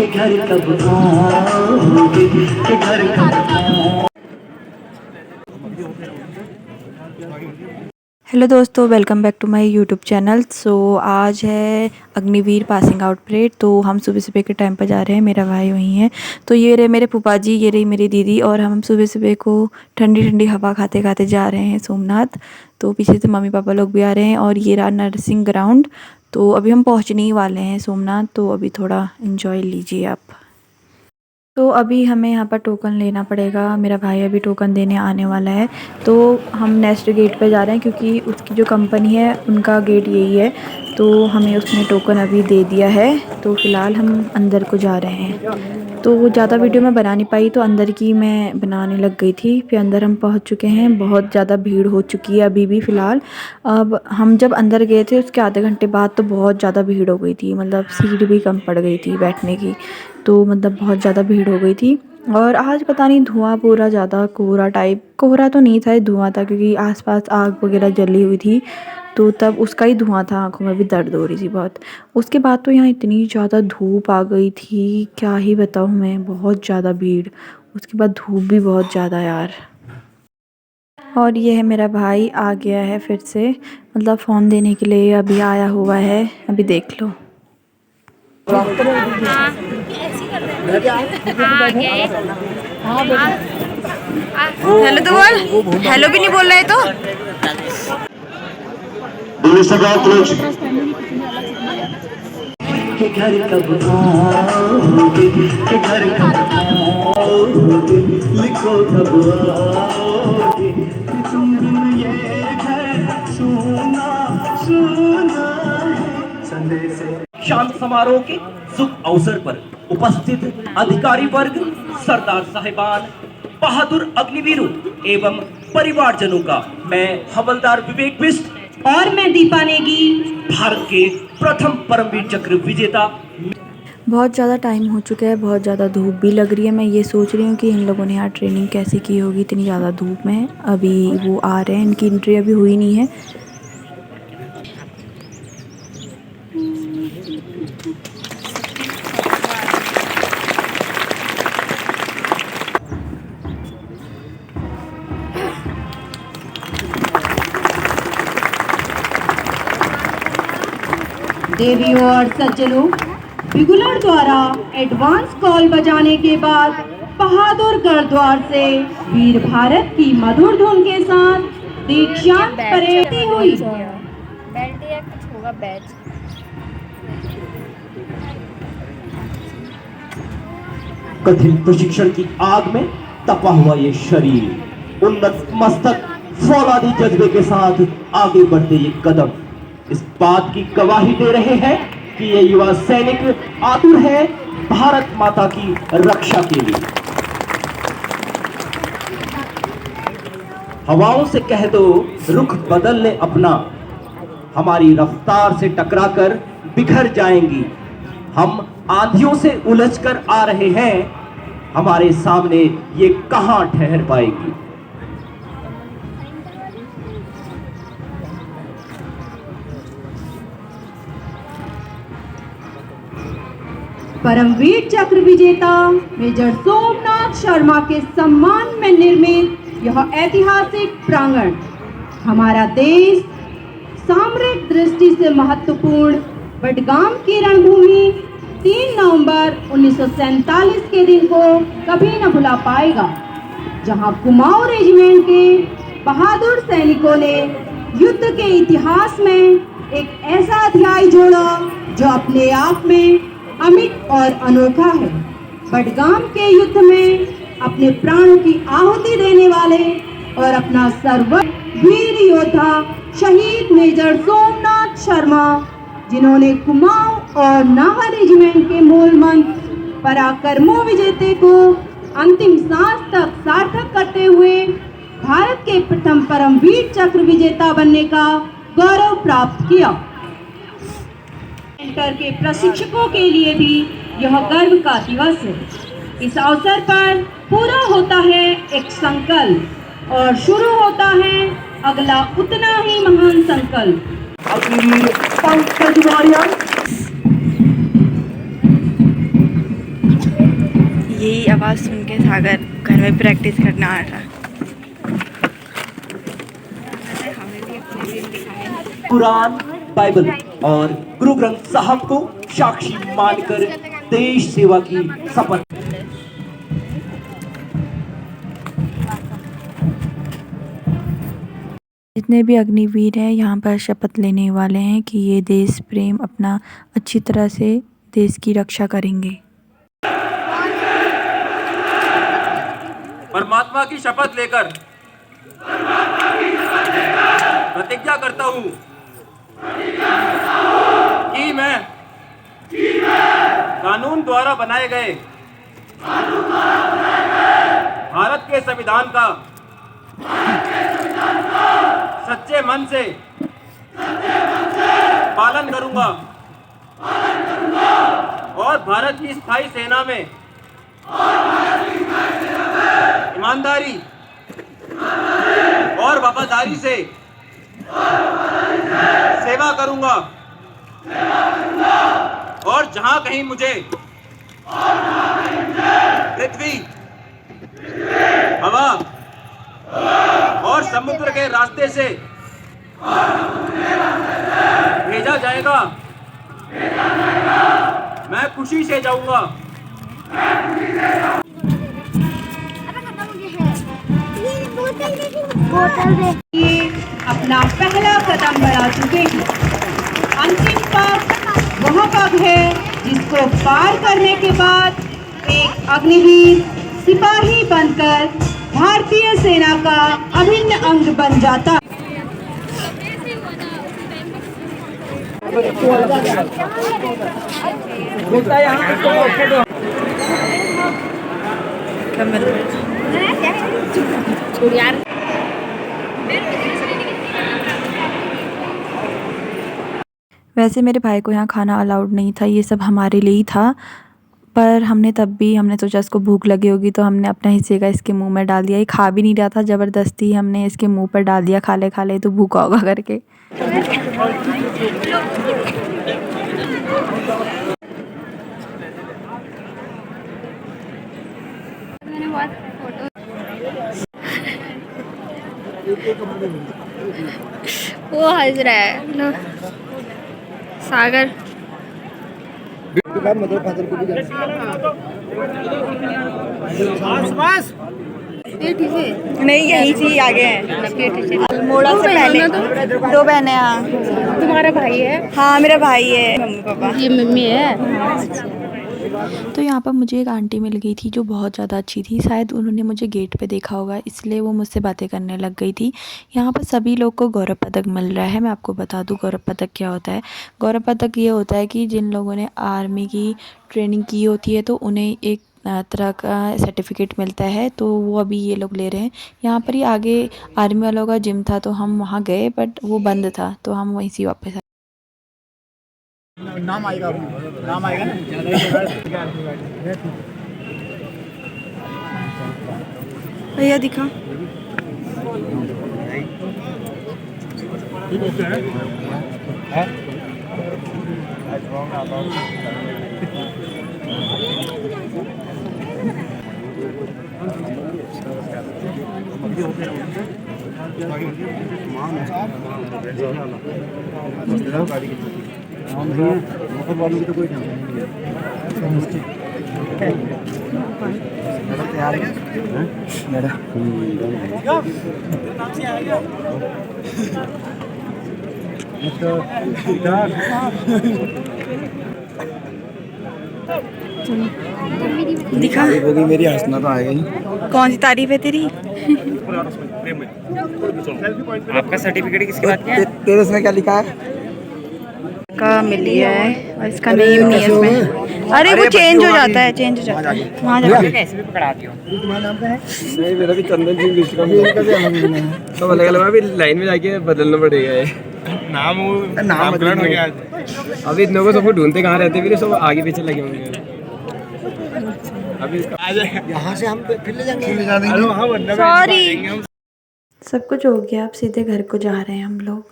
कि घर कब आओगे, कि घर कब आओगे। हेलो दोस्तों, welcome back to my YouTube channel. So आज है अग्निवीर पासिंग आउट परेड। तो हम सुबह सुबह के टाइम पर जा रहे हैं, मेरा भाई वहीं है। तो ये रहे मेरे फूफा जी, ये रही मेरी दीदी, और हम सुबह सुबह को ठंडी ठंडी हवा खाते खाते जा रहे हैं सोमनाथ। तो पीछे से मम्मी पापा लोग भी आ रहे हैं, और ये रहा नर्सिंग ग्राउंड। तो अभी हम पहुँचने ही वाले हैं सोमनाथ, तो अभी थोड़ा इन्जॉय लीजिए आप। तो अभी हमें यहाँ पर टोकन लेना पड़ेगा, मेरा भाई अभी टोकन देने आने वाला है। तो हम नेक्स्ट गेट पे जा रहे हैं, क्योंकि उसकी जो कंपनी है उनका गेट यही है। तो हमें उसने टोकन अभी दे दिया है, तो फ़िलहाल हम अंदर को जा रहे हैं। तो वो ज़्यादा वीडियो मैं बना नहीं पाई, तो अंदर की मैं बनाने लग गई थी। फिर अंदर हम पहुँच चुके हैं, बहुत ज़्यादा भीड़ हो चुकी है अभी भी फ़िलहाल। अब हम जब अंदर गए थे उसके आधे घंटे बाद तो बहुत ज़्यादा भीड़ हो गई थी, मतलब सीट भी कम पड़ गई थी बैठने की। तो मतलब बहुत ज़्यादा भीड़ हो गई थी। और आज पता नहीं धुआं पूरा ज़्यादा कोहरा टाइप, कोहरा तो नहीं था, धुआं था, क्योंकि आसपास आग वगैरह जली हुई थी। तो तब उसका ही धुआं था, आंखों में भी दर्द हो रही थी बहुत। उसके बाद तो यहाँ इतनी ज़्यादा धूप आ गई थी, क्या ही बताऊँ मैं, बहुत ज़्यादा भीड़। उसके बाद धूप भी बहुत ज़्यादा यार। और ये है मेरा भाई, आ गया है फिर से, मतलब फ़ोन देने के लिए अभी आया हुआ है, अभी देख लो। हेलो तो बोल, हेलो भी नहीं बोल रहे तो। कि घर कब आओगे, कि घर कब आओगे, लिखो कब आओगे, कि तुम बिन ये घर सुना सुना है। संदेश शांत समारोह के शुभ अवसर पर उपस्थित अधिकारी वर्ग, सरदार साहिबान, बहादुर अग्निवीरों एवं परिवारजनों का मैं हवलदार विवेक बिष्ट और मैं दीपा नेगी, भारत के प्रथम परमवीर चक्र विजेता। बहुत ज़्यादा टाइम हो चुका है, बहुत ज़्यादा धूप भी लग रही है। मैं ये सोच रही हूँ कि इन लोगों ने यहाँ ट्रेनिंग कैसे की होगी इतनी ज़्यादा धूप में। अभी वो आ रहे हैं, इनकी एंट्री अभी हुई नहीं है। देवियों और सज्जनों, रेगुलर द्वारा एडवांस कॉल बजाने के बाद बहादुरगढ़ द्वार से वीर भारत की मधुर धुन के साथ दीक्षांत परेड हुई। बेल्ट या कुछ होगा, बैच। कठिन प्रशिक्षण की आग में तपा हुआ ये शरीर, उन्नत मस्तक, फौलादी जज्बे के साथ आगे बढ़ते ये कदम इस बात की गवाही दे रहे हैं कि ये युवा सैनिक आतुर है भारत माता की रक्षा के लिए। हवाओं से कह दो रुख बदल ले अपना, हमारी रफ्तार से टकराकर बिखर जाएंगी। हम आंधियों से उलझकर आ रहे हैं, हमारे सामने ये कहां ठहर पाएगी। परमवीर चक्र विजेता मेजर सोमनाथ शर्मा के सम्मान में निर्मित यह ऐतिहासिक प्रांगण हमारा देश सामरिक दृष्टि से महत्वपूर्ण बडगाम की रणभूमि 3 नवंबर 1947 के दिन को कभी न भुला पाएगा, जहां कुमाऊं रेजिमेंट के बहादुर सैनिकों ने युद्ध के इतिहास में एक ऐसा अध्याय जोड़ा जो अपने आप में अमिट और अनोखा है। बडगाम के युद्ध में अपने प्राणों की आहुति देने वाले और अपना सर्वोच्च वीर योद्धा शहीद मेजर सोमनाथ शर्मा, जिन्होंने कुमाऊं और नागा रेजिमेंट के मूल मंत्र पराक्रमो विजेते को अंतिम सांस तक सार्थक करते हुए भारत के प्रथम परमवीर चक्र विजेता बनने का गौरव प्राप्त किया। सेंटर के प्रशिक्षकों के लिए भी यह गर्व का दिवस है। इस अवसर पर पूरा होता है एक संकल्प और शुरू होता है अगला उतना ही महान संकल्प। अग्निवीर पंकज वारियर आवाज़ सुन के सागर घर में प्रैक्टिस करना आ रहा। कुरान, बाइबल और गुरु ग्रंथ साहब को साक्षी मानकर देश सेवा की शपथ। जितने भी अग्निवीर हैं यहाँ पर शपथ लेने वाले हैं कि ये देश प्रेम अपना अच्छी तरह से देश की रक्षा करेंगे। परमात्मा की शपथ लेकर प्रतिज्ञा करता हूँ कि मैं कानून द्वारा बनाए गए भारत के संविधान का सच्चे मन से पालन करूंगा और भारत की स्थायी सेना में ईमानदारी और वफादारी से सेवा करूंगा और जहां कहीं मुझे पृथ्वी, हवा और समुद्र के रास्ते से भेजा जाएगा, मैं खुशी से जाऊंगा। ये अपना पहला कदम बढ़ा चुके हैं। अंतिम पग वह पग है जिसको पार करने के बाद एक अग्निवीर सिपाही बनकर भारतीय सेना का अभिन्न अंग बन जाता है। वैसे मेरे भाई को यहाँ खाना अलाउड नहीं था, ये सब हमारे लिए ही था, पर हमने सोचा इसको भूख लगी होगी तो हमने अपना हिस्से का इसके मुंह में डाल दिया। ये खा भी नहीं रहा था, ज़बरदस्ती हमने इसके मुंह पर डाल दिया, खा ले तो भूखा होगा करके। वो हंस रहा है लो सागर। नहीं यही थी आगे मोड़ा से पहले दो बहनें। हाँ तुम्हारा भाई है? हाँ मेरा भाई है, मम्मी पापा। ये मम्मी है। तो यहाँ पर मुझे एक आंटी मिल गई थी जो बहुत ज़्यादा अच्छी थी। शायद उन्होंने मुझे गेट पे देखा होगा, इसलिए वो मुझसे बातें करने लग गई थी। यहाँ पर सभी लोग को गौरव पदक मिल रहा है। मैं आपको बता दूँ गौरव पदक क्या होता है। गौरव पदक ये होता है कि जिन लोगों ने आर्मी की ट्रेनिंग की होती है तो उन्हें एक तरह का सर्टिफिकेट मिलता है, तो वो अभी ये लोग ले रहे हैं। यहाँ पर ही आगे आर्मी वालों का जिम था तो हम वहाँ गए, बट वो बंद था तो हम वहीं से वापस आए। नाम आएगा ना। भैया दिखा। तो कोई तैयार है दिखा होगी मेरी हंसना तो आएगा ही। कौन सी तारीफ है तेरी? आपका सर्टिफिकेट किसके बाद क्या है? तेरे इसमें क्या लिखा है? का मिल गया है और इसका नेम नहीं है इसमें। अरे वो चेंज हो जाता है, चेंज हो जाता है वहाँ जाके। कैसे भी पकड़ा दियो। तुम्हारा नाम क्या है? नहीं मेरा भी चंदन सिंह विश्वकर्मा भी इनका भी अलग है। तो अलग अलग अभी लाइन में जाके बदलना पड़ेगा ये नाम बदलना हो गया। अभी इन लोगों सबको ढूंढते कहाँ रहते फिर सब आगे पीछे लगे होंगे। अभी यहाँ से हम फिर ले जाएंगे। सॉरी। सब कुछ हो गया, अब सीधे घर को जा रहे हैं हम लोग।